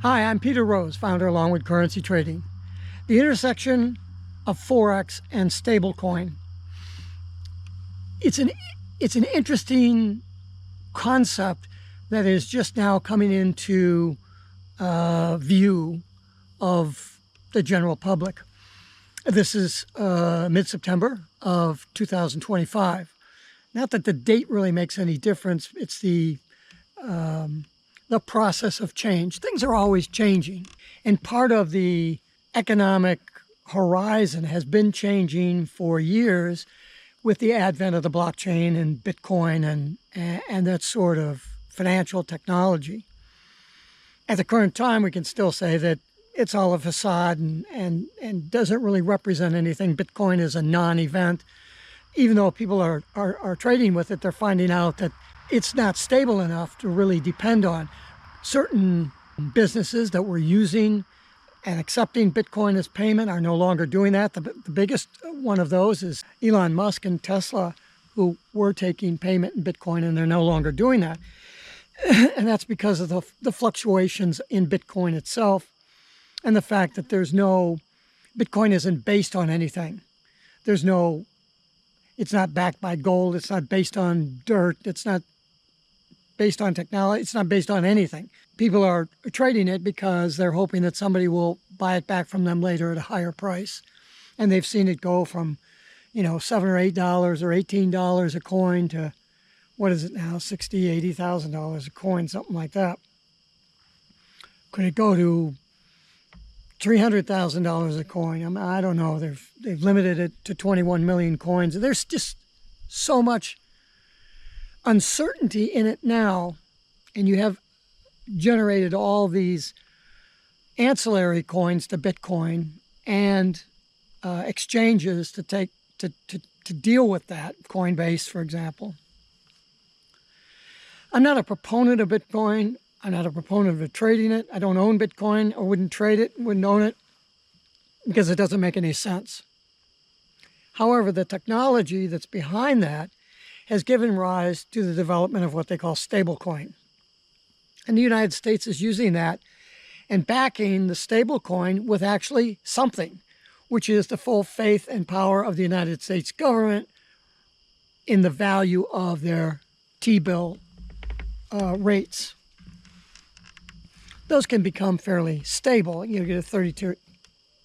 Hi, I'm Peter Rose, founder of Longwood Currency Trading. The intersection of Forex and stablecoin. It's an interesting concept that is just now coming into view of the general public. This is mid-September of 2025. Not that the date really makes any difference. It's the process of change. Things are always changing. And part of the economic horizon has been changing for years with the advent of the blockchain and Bitcoin and that sort of financial technology. At the current time, we can still say that it's all a facade and doesn't really represent anything. Bitcoin is a non-event. Even though people are trading with it, they're finding out that it's not stable enough to really depend on. Certain businesses that were using and accepting Bitcoin as payment are no longer doing that. The biggest one of those is Elon Musk and Tesla, who were taking payment in Bitcoin, and they're no longer doing that. And that's because of the fluctuations in Bitcoin itself and the fact that Bitcoin isn't based on anything. It's not backed by gold. It's not based on dirt. It's not based on technology. It's not based on anything. People are trading it because they're hoping that somebody will buy it back from them later at a higher price. And they've seen it go from, $7 or $8 or $18 a coin to, what is it now, $60,000, $80,000 a coin, something like that. Could it go to $300,000 a coin? I don't know. They've limited it to 21 million coins. There's just so much uncertainty in it now, and you have generated all these ancillary coins to Bitcoin and exchanges to deal with that. Coinbase, for example. I'm not a proponent of Bitcoin. I'm not a proponent of trading it. I don't own Bitcoin. I wouldn't trade it, wouldn't own it, because it doesn't make any sense. However, the technology that's behind that has given rise to the development of what they call stablecoin. And the United States is using that and backing the stablecoin with actually something, which is the full faith and power of the United States government in the value of their T-bill rates. Those can become fairly stable. You get a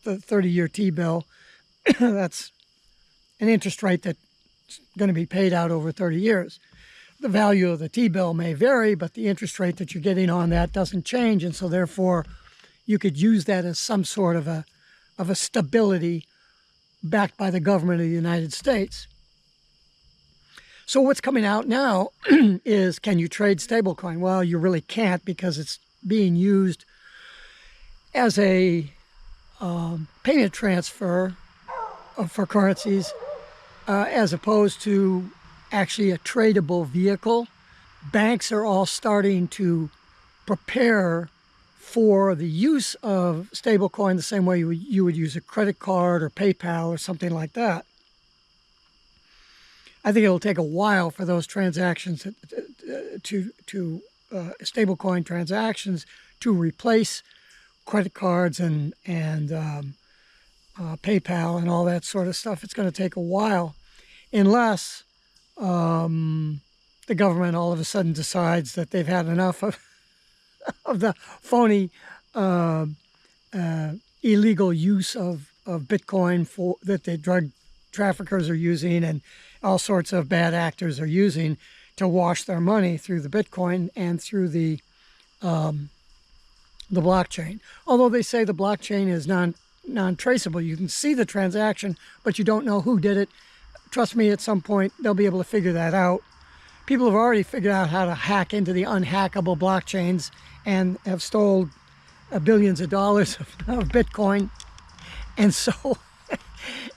30-year T-bill. That's an interest rate that's going to be paid out over 30 years. The value of the T-bill may vary, but the interest rate that you're getting on that doesn't change, and so therefore you could use that as some sort of a stability backed by the government of the United States. So what's coming out now is, can you trade stablecoin? Well, you really can't, because it's being used as a payment transfer for currencies as opposed to actually a tradable vehicle. Banks are all starting to prepare for the use of stablecoin the same way you would use a credit card or PayPal or something like that. I think it'll take a while for those transactions stablecoin transactions to replace credit cards and PayPal and all that sort of stuff. It's going to take a while, unless the government all of a sudden decides that they've had enough of the phony illegal use of Bitcoin that the drug traffickers are using and all sorts of bad actors are using to wash their money through the Bitcoin and through the blockchain. Although they say the blockchain is non-traceable. You can see the transaction, but you don't know who did it. Trust me, at some point they'll be able to figure that out. People have already figured out how to hack into the unhackable blockchains and have stole billions of dollars of Bitcoin. And so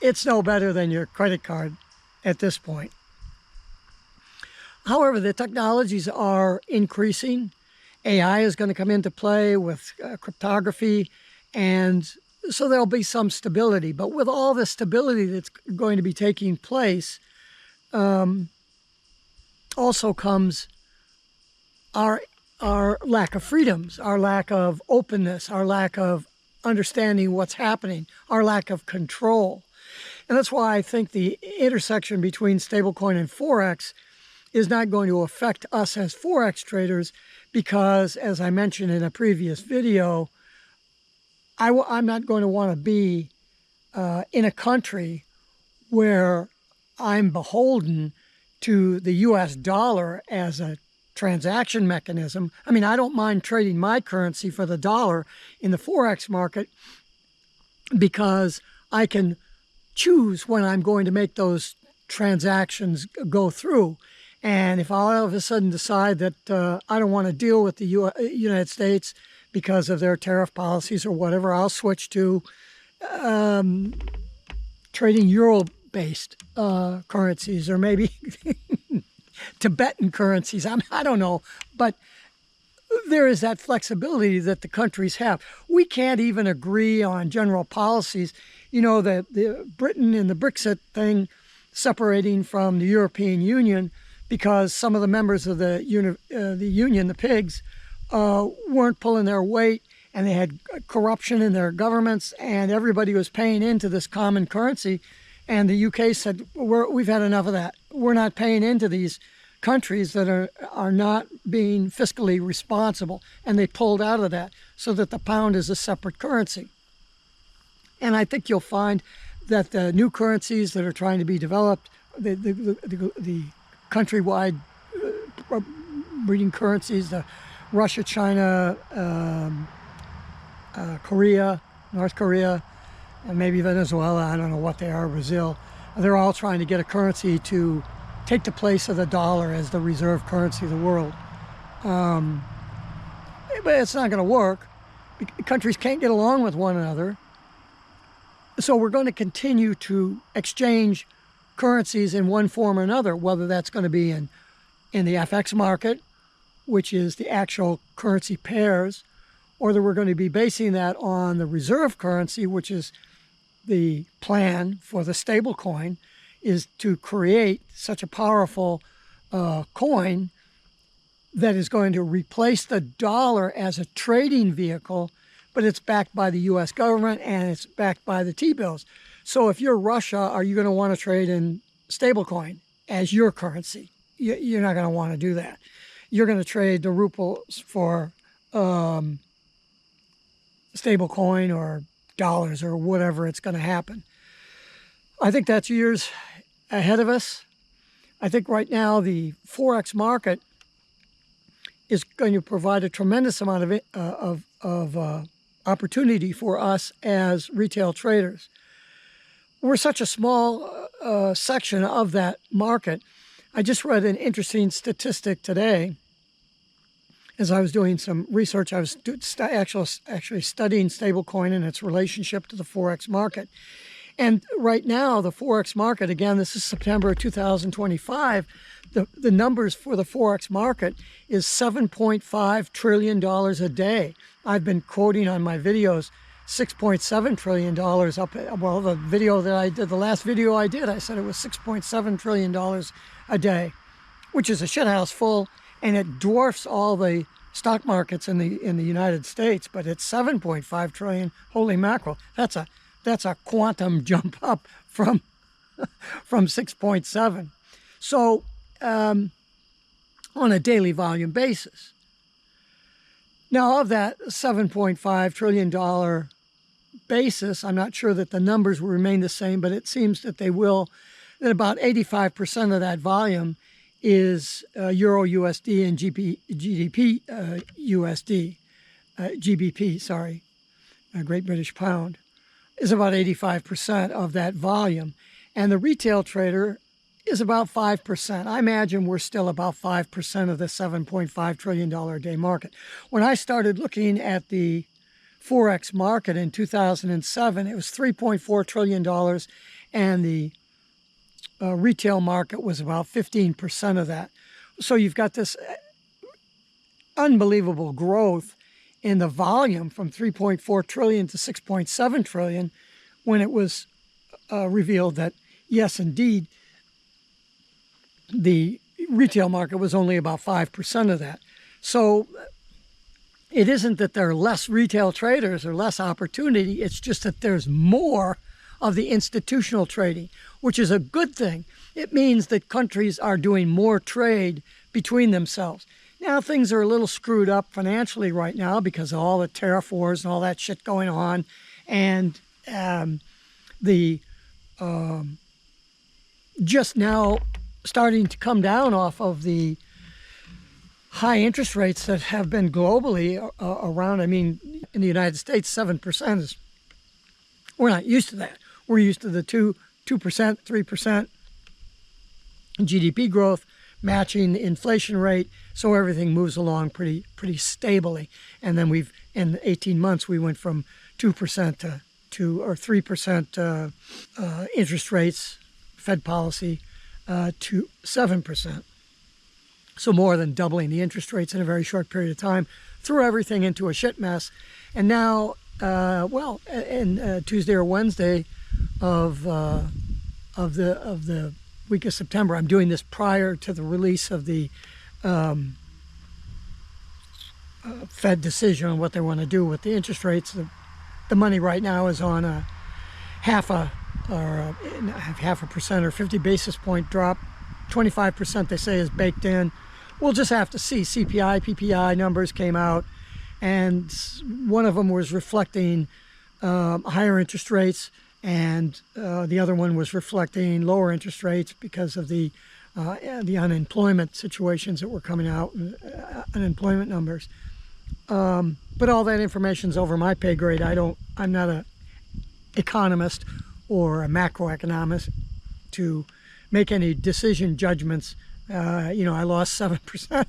it's no better than your credit card at this point. However, the technologies are increasing. AI is going to come into play with cryptography, and so there'll be some stability. But with all the stability that's going to be taking place, also comes our our lack of freedoms, our lack of openness, our lack of understanding what's happening, our lack of control. And that's why I think the intersection between stablecoin and Forex is not going to affect us as Forex traders because, as I mentioned in a previous video, I'm not going to want to be in a country where I'm beholden to the US dollar as a transaction mechanism. I mean, I don't mind trading my currency for the dollar in the Forex market because I can choose when I'm going to make those transactions go through. And if I all of a sudden decide that I don't want to deal with the United States because of their tariff policies or whatever, I'll switch to trading euro-based currencies or maybe Tibetan currencies. I don't know, but there is that flexibility that the countries have. We can't even agree on general policies. You know, the Britain and the Brexit thing separating from the European Union because some of the members of the union, the pigs, weren't pulling their weight, and they had corruption in their governments, and everybody was paying into this common currency. And the UK said, we've had enough of that. We're not paying into these countries that are not being fiscally responsible. And they pulled out of that so that the pound is a separate currency. And I think you'll find that the new currencies that are trying to be developed, the countrywide breeding currencies, the Russia, China, Korea, North Korea, and maybe Venezuela, I don't know what they are, Brazil, they're all trying to get a currency to take the place of the dollar as the reserve currency of the world. But it's not going to work. Countries can't get along with one another. So we're going to continue to exchange currencies in one form or another, whether that's going to be in the FX market, which is the actual currency pairs, or that we're going to be basing that on the reserve currency, which is the plan for the stable coin, is to create such a powerful coin that is going to replace the dollar as a trading vehicle, but it's backed by the U.S. government and it's backed by the T-bills. So if you're Russia, are you going to want to trade in stablecoin as your currency? You're not going to want to do that. You're going to trade the rubles for stablecoin or dollars or whatever it's going to happen. I think that's years ahead of us. I think right now the Forex market is going to provide a tremendous amount of opportunity for us as retail traders. We're such a small section of that market. I just read an interesting statistic today. As I was doing some research, I was actually studying stablecoin and its relationship to the Forex market. And right now, the Forex market, again, this is September 2025, the numbers for the Forex market is $7.5 trillion a day. I've been quoting on my videos $6.7 trillion up. Well, the video that I did, the last video I did, I said it was $6.7 trillion a day, which is a shithouse full, and it dwarfs all the stock markets in the United States. But it's 7.5 trillion. Holy mackerel! That's a quantum jump up from 6.7. So on a daily volume basis. Now, of that $7.5 trillion basis, I'm not sure that the numbers will remain the same, but it seems that they will. That about 85% of that volume is Euro USD and GBP USD, GBP, sorry, Great British Pound, is about 85% of that volume. And the retail trader is about 5%. I imagine we're still about 5% of the $7.5 trillion a day market. When I started looking at the Forex market in 2007, it was $3.4 trillion, and the retail market was about 15% of that. So you've got this unbelievable growth in the volume from 3.4 trillion to 6.7 trillion when it was revealed that, yes, indeed, the retail market was only about 5% of that. So it isn't that there are less retail traders or less opportunity. It's just that there's more of the institutional trading, which is a good thing. It means that countries are doing more trade between themselves. Now things are a little screwed up financially right now because of all the tariff wars and all that shit going on, and the just now starting to come down off of the high interest rates that have been globally around. I mean, in the United States, 7% is, we're not used to that. We're used to the 2%, 3% GDP growth matching the inflation rate, so everything moves along pretty stably. And then in 18 months, we went from 2% to 2 or 3% interest rates, Fed policy, to 7%. So more than doubling the interest rates in a very short period of time, threw everything into a shit mess. And now, Tuesday or Wednesday of the week of September, I'm doing this prior to the release of the Fed decision on what they want to do with the interest rates. The money right now is on a half a percent or 50 basis point drop. 25% they say is baked in. We'll just have to see. CPI, PPI numbers came out, and one of them was reflecting higher interest rates, and the other one was reflecting lower interest rates because of the unemployment situations that were coming out, unemployment numbers. But all that information's over my pay grade. I'm not an economist or a macroeconomist to make any decision judgments. I lost 7%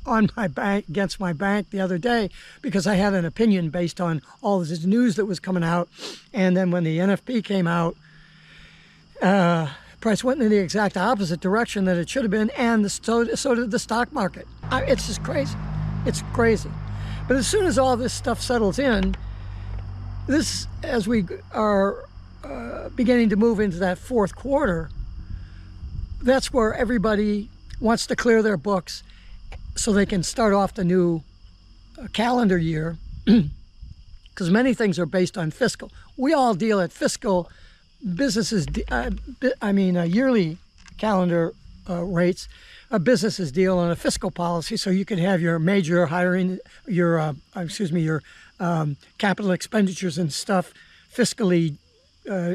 on my bank, against my bank the other day because I had an opinion based on all this news that was coming out. And then when the NFP came out, price went in the exact opposite direction that it should have been, and so did the stock market. It's just crazy. It's crazy. But as soon as all this stuff settles in, as we are beginning to move into that fourth quarter, that's where everybody wants to clear their books so they can start off the new calendar year, because many things are based on fiscal. We all deal at fiscal businesses, yearly calendar rates. Businesses deal on a fiscal policy, so you can have your major hiring, your capital expenditures and stuff fiscally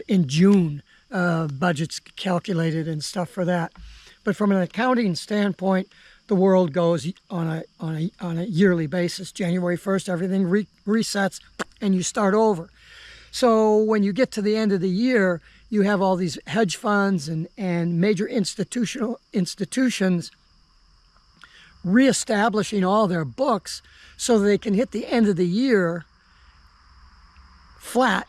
in June. Budgets calculated and stuff for that. But from an accounting standpoint, the world goes on a yearly basis. January 1st, everything resets and you start over. So when you get to the end of the year, you have all these hedge funds and major institutions reestablishing all their books so they can hit the end of the year flat,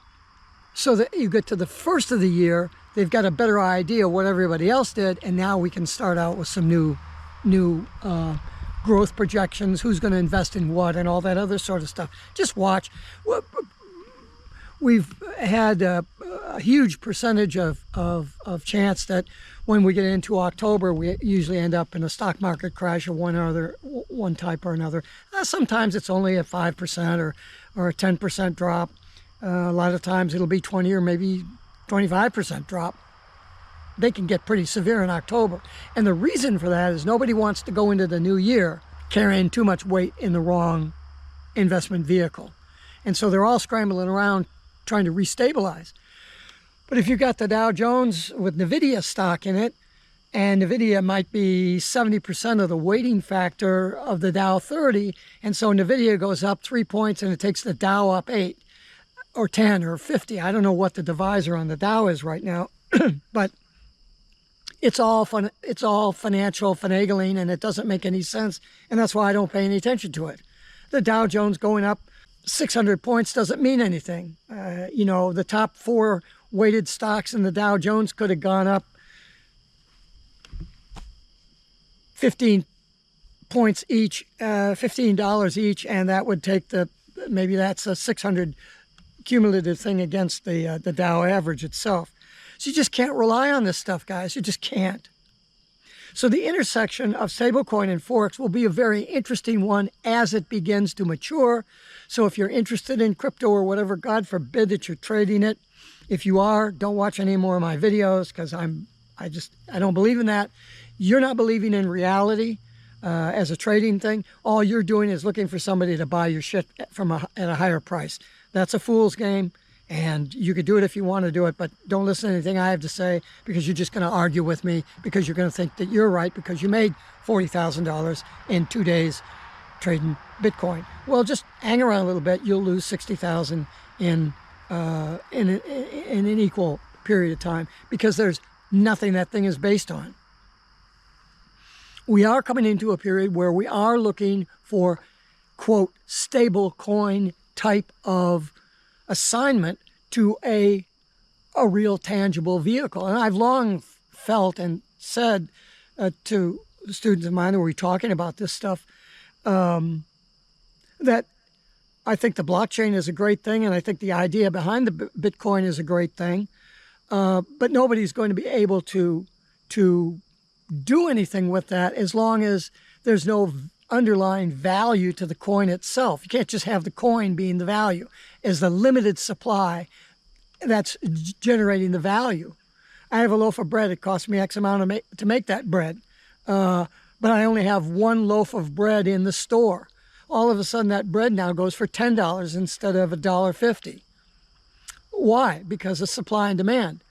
so that you get to the first of the year, they've got a better idea what everybody else did, and now we can start out with some new growth projections, who's going to invest in what, and all that other sort of stuff. Just watch. We've had a huge percentage of chance that when we get into October, we usually end up in a stock market crash of one type or another. Sometimes it's only a 5% or a 10% drop. A lot of times it'll be 20 or maybe 25% drop. They can get pretty severe in October. And the reason for that is nobody wants to go into the new year carrying too much weight in the wrong investment vehicle. And so they're all scrambling around trying to restabilize. But if you got the Dow Jones with NVIDIA stock in it, and NVIDIA might be 70% of the weighting factor of the Dow 30, and so NVIDIA goes up 3 points and it takes the Dow up 8 or 10 or 50. I don't know what the divisor on the Dow is right now, but it's all financial finagling, and it doesn't make any sense, and that's why I don't pay any attention to it. The Dow Jones going up 600 points doesn't mean anything. The top 4 weighted stocks in the Dow Jones could have gone up 15 points each, $15 each, and that would take maybe that's a 600 cumulative thing against the Dow average itself. So you just can't rely on this stuff, guys. You just can't. So the intersection of stablecoin and Forex will be a very interesting one as it begins to mature. So if you're interested in crypto or whatever, God forbid that you're trading it. If you are, don't watch any more of my videos because I don't believe in that. You're not believing in reality as a trading thing. All you're doing is looking for somebody to buy your shit at a higher price. That's a fool's game. And you could do it if you want to do it, but don't listen to anything I have to say because you're just going to argue with me because you're going to think that you're right because you made $40,000 in 2 days trading Bitcoin. Well, just hang around a little bit. You'll lose $60,000 in an equal period of time because there's nothing that thing is based on. We are coming into a period where we are looking for, quote, stable coin type of assignment to a real tangible vehicle. And I've long felt and said to students of mine who were talking about this stuff that I think the blockchain is a great thing, and I think the idea behind the Bitcoin is a great thing, but nobody's going to be able to do anything with that as long as there's no underlying value to the coin itself. You can't just have the coin being the value. As the limited supply that's generating the value. I have a loaf of bread. It costs me X amount to make that bread. But I only have one loaf of bread in the store. All of a sudden that bread now goes for $10 instead of $1.50. Why? Because of supply and demand.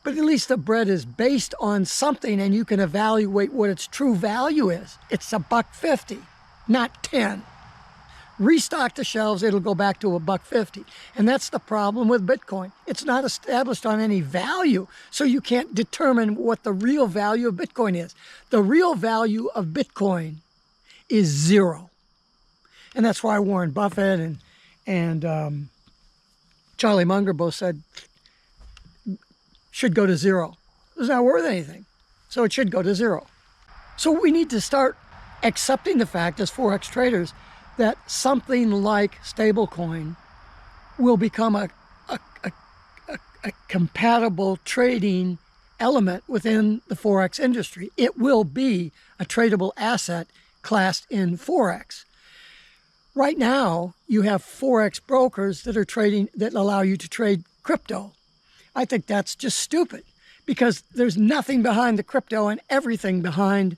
But at least the bread is based on something and you can evaluate what its true value is. It's $1.50, not 10. Restock the shelves, it'll go back to $1.50. And that's the problem with Bitcoin. It's not established on any value, so you can't determine what the real value of Bitcoin is. The real value of Bitcoin is zero. And that's why Warren Buffett and Charlie Munger both said should go to zero. It's not worth anything, so it should go to zero. So we need to start accepting the fact as Forex traders that something like stablecoin will become a compatible trading element within the Forex industry. It will be a tradable asset classed in Forex. Right now, you have Forex brokers that are trading, that allow you to trade crypto. I think that's just stupid because there's nothing behind the crypto and everything behind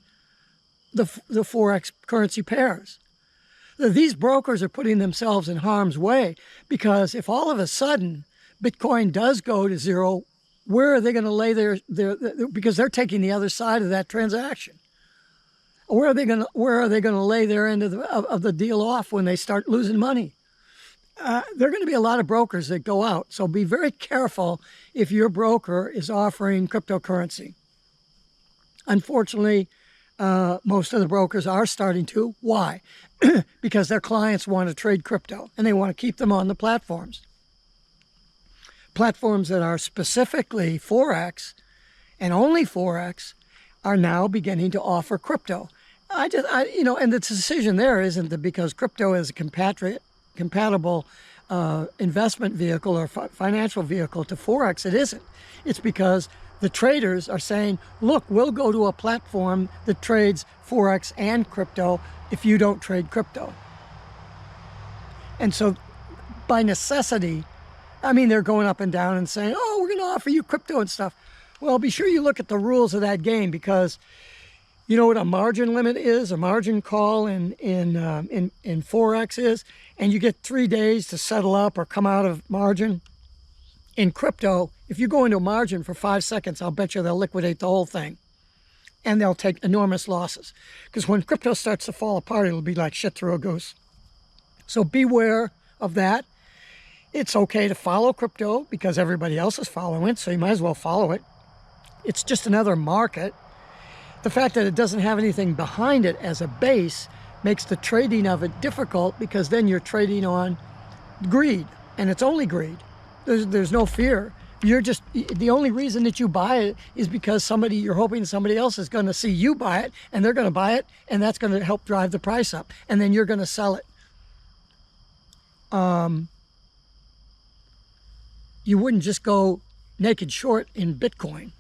the Forex currency pairs. These brokers are putting themselves in harm's way because if all of a sudden Bitcoin does go to zero, where are they going to lay their because they're taking the other side of that transaction. Where are they going to lay their end of the deal off when they start losing money? There are going to be a lot of brokers that go out. So be very careful if your broker is offering cryptocurrency. Unfortunately, most of the brokers are starting to. Why? Because their clients want to trade crypto and they want to keep them on the platforms. Platforms that are specifically Forex and only Forex are now beginning to offer crypto. And the decision there isn't that because crypto is a compatible investment vehicle or financial vehicle to Forex. It isn't. It's because the traders are saying, look, we'll go to a platform that trades Forex and crypto if you don't trade crypto. And so by necessity, they're going up and down and saying, oh, we're going to offer you crypto and stuff. Well, be sure you look at the rules of that game because you know what a margin limit is, a margin call in Forex is, and you get 3 days to settle up or come out of margin. In crypto, if you go into a margin for 5 seconds, I'll bet you they'll liquidate the whole thing. And they'll take enormous losses. Because when crypto starts to fall apart, it'll be like shit through a goose. So beware of that. It's okay to follow crypto because everybody else is following it, so you might as well follow it. It's just another market. The fact that it doesn't have anything behind it as a base makes the trading of it difficult because then you're trading on greed, and it's only greed. There's no fear. The only reason that you buy it is because you're hoping somebody else is going to see you buy it and they're going to buy it and that's going to help drive the price up and then you're going to sell it. You wouldn't just go naked short in Bitcoin.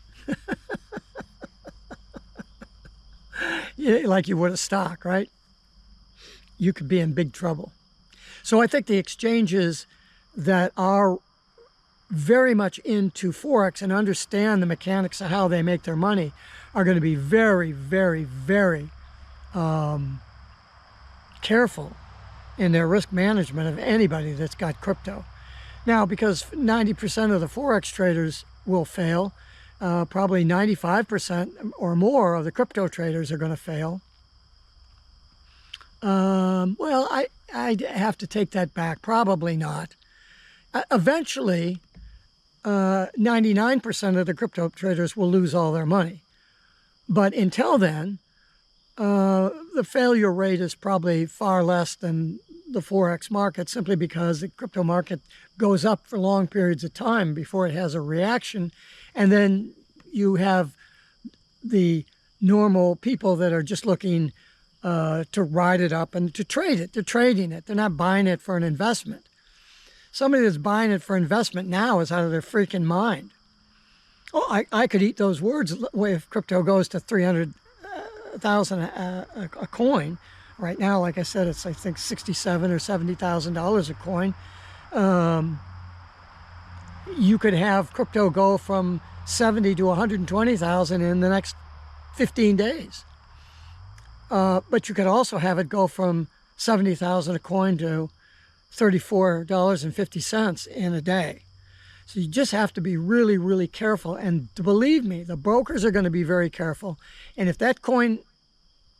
like you would a stock, right? You could be in big trouble. So I think the exchanges that are very much into Forex and understand the mechanics of how they make their money are going to be very, very, very careful in their risk management of anybody that's got crypto. Now, because 90% of the Forex traders will fail, probably 95% or more of the crypto traders are going to fail. Well, I'd have to take that back. Probably not. Eventually, 99% of the crypto traders will lose all their money. But until then, the failure rate is probably far less than the Forex market, simply because the crypto market goes up for long periods of time before it has a reaction. And then you have the normal people that are just looking to ride it up and to trade it. They're trading it. They're not buying it for an investment. Somebody that's buying it for investment now is out of their freaking mind. Oh, I could eat those words if crypto goes to 300,000 a coin. Right now, like I said, it's I think $67,000 or $70,000 a coin. You could have crypto go from 70 to 120,000 in the next 15 days. But you could also have it go from 70,000 a coin to $34.50 in a day. So you just have to be really, really careful. And believe me, the brokers are going to be very careful. And if that coin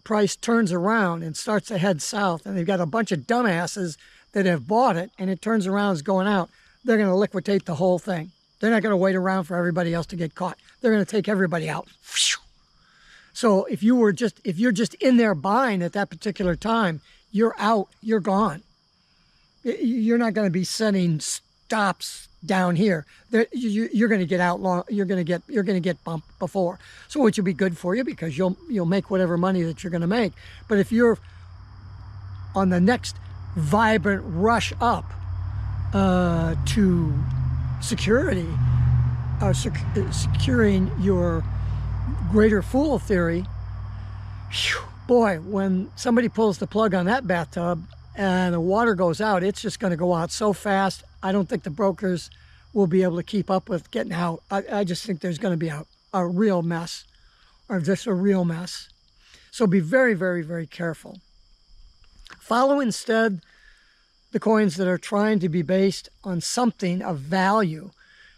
price turns around and starts to head south, and they've got a bunch of dumbasses that have bought it, and it turns around, is going out, they're going to liquidate the whole thing. They're not going to wait around for everybody else to get caught. They're going to take everybody out. So if you're just in there buying at that particular time, you're out. You're gone. You're not going to be setting stops down here. You're going to get out long. You're going to get bumped before. So which will be good for you, because you'll make whatever money that you're going to make. But if you're on the next vibrant rush up to security, securing your greater fool theory, boy, when somebody pulls the plug on that bathtub and the water goes out, it's just going to go out so fast. I don't think the brokers will be able to keep up with getting out. I just think there's going to be a real mess, or just a real mess. So be very, very, very careful. Follow instead the coins that are trying to be based on something of value.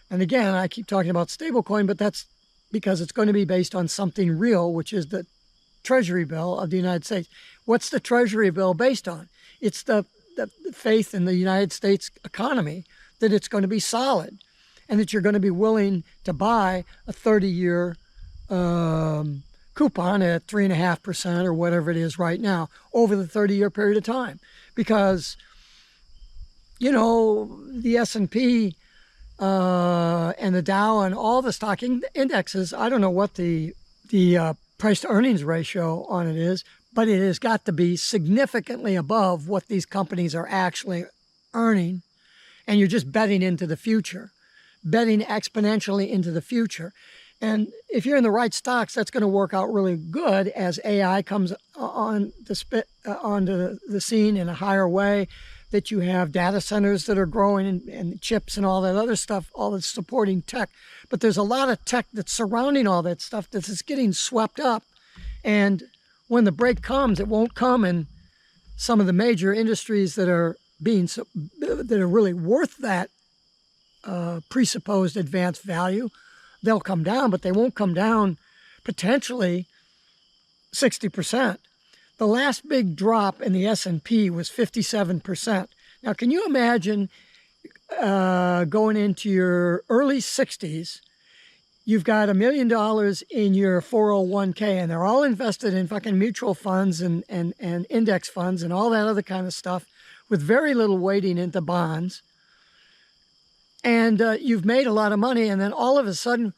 And again, I keep talking about stablecoin, but that's because it's going to be based on something real, which is the Treasury bill of the United States. What's the Treasury bill based on? It's the faith in the United States economy that it's going to be solid, and that you're going to be willing to buy a 30-year coupon at 3.5% or whatever it is right now over the 30-year period of time. Because, you know, the S&P and the Dow and all the stock indexes, I don't know what the price to earnings ratio on it is, but it has got to be significantly above what these companies are actually earning. And you're just betting into the future, betting exponentially into the future. And if you're in the right stocks, that's going to work out really good as AI comes onto the scene in a higher way, that you have data centers that are growing and chips and all that other stuff, all that's supporting tech. But there's a lot of tech that's surrounding all that stuff that is getting swept up. And when the break comes, it won't come in some of the major industries that are really worth that presupposed advanced value. They'll come down, but they won't come down potentially 60%. The last big drop in the S&P was 57%. Now, can you imagine going into your early 60s, you've got $1 million in your 401k, and they're all invested in fucking mutual funds and index funds and all that other kind of stuff with very little weighting into bonds. And you've made a lot of money, and then all of a sudden,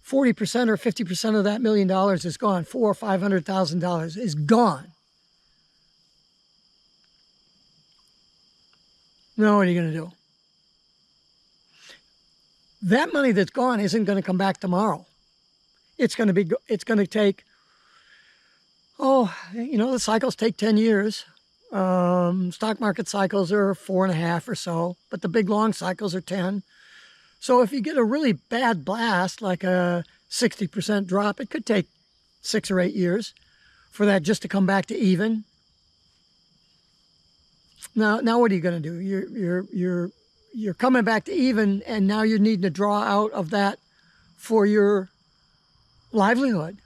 40% or 50% of that $1 million is gone. $400,000 or $500,000 is gone. Now what are you going to do? That money that's gone isn't going to come back tomorrow. It's going to take Oh, the cycles take 10 years. Stock market cycles are 4.5 or so, but the big long cycles are 10. So if you get a really bad blast, like a 60% drop, it could take 6 or 8 years for that just to come back to even. Now what are you going to do? You're coming back to even, and now you're needing to draw out of that for your livelihood.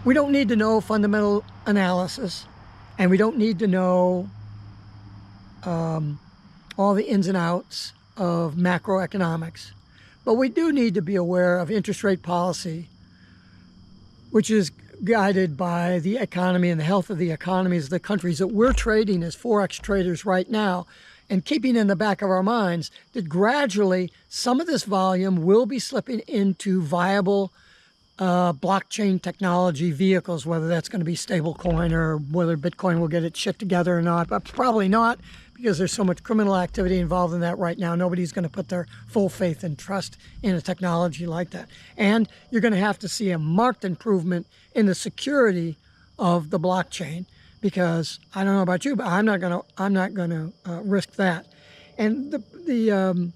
We don't need to know fundamental analysis, and we don't need to know all the ins and outs of macroeconomics. But we do need to be aware of interest rate policy, which is guided by the economy and the health of the economies of the countries that we're trading as Forex traders right now, and keeping in the back of our minds that gradually some of this volume will be slipping into viable blockchain technology vehicles, whether that's going to be stablecoin or whether Bitcoin will get its shit together or not, but probably not, because there's so much criminal activity involved in that right now. Nobody's going to put their full faith and trust in a technology like that. And you're going to have to see a marked improvement in the security of the blockchain, because I don't know about you, but I'm not going to risk that. And the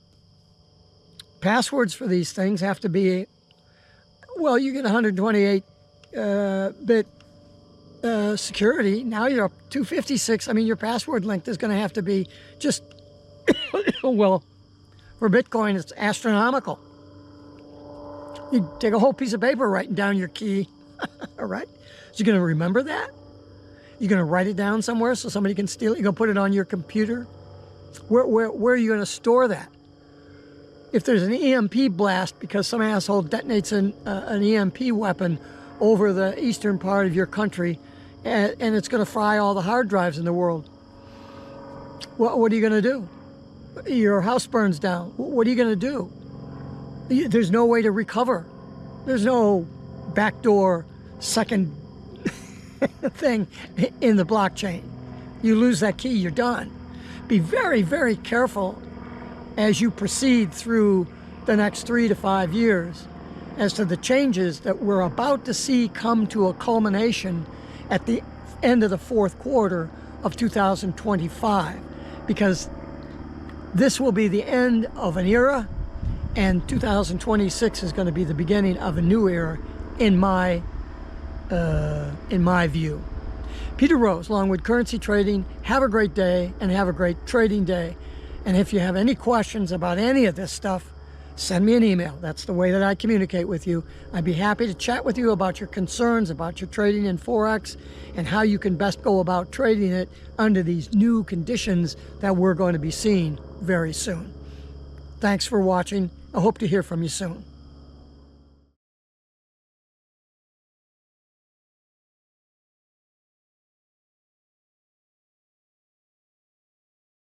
passwords for these things have to be, well, you get 128 bit security. Now you're up 256. I mean, your password length is going to have to be just, well, for Bitcoin, it's astronomical. You take a whole piece of paper writing down your key, all right? So you're going to remember that? You're going to write it down somewhere so somebody can steal it? You're going to put it on your computer? Where are you going to store that? If there's an EMP blast because some asshole detonates an EMP weapon over the eastern part of your country, and it's going to fry all the hard drives in the world, what are you going to do? Your house burns down. What are you going to do? There's no way to recover. There's no backdoor second thing in the blockchain. You lose that key, you're done. Be very, very careful as you proceed through the next 3 to 5 years as to the changes that we're about to see come to a culmination at the end of the fourth quarter of 2025, because this will be the end of an era, and 2026 is going to be the beginning of a new era in my view. Peter Rose, Longwood Currency Trading. Have a great day and have a great trading day. And if you have any questions about any of this stuff, send me an email. That's the way that I communicate with you. I'd be happy to chat with you about your concerns, about your trading in Forex, and how you can best go about trading it under these new conditions that we're going to be seeing very soon. Thanks for watching. I hope to hear from you soon.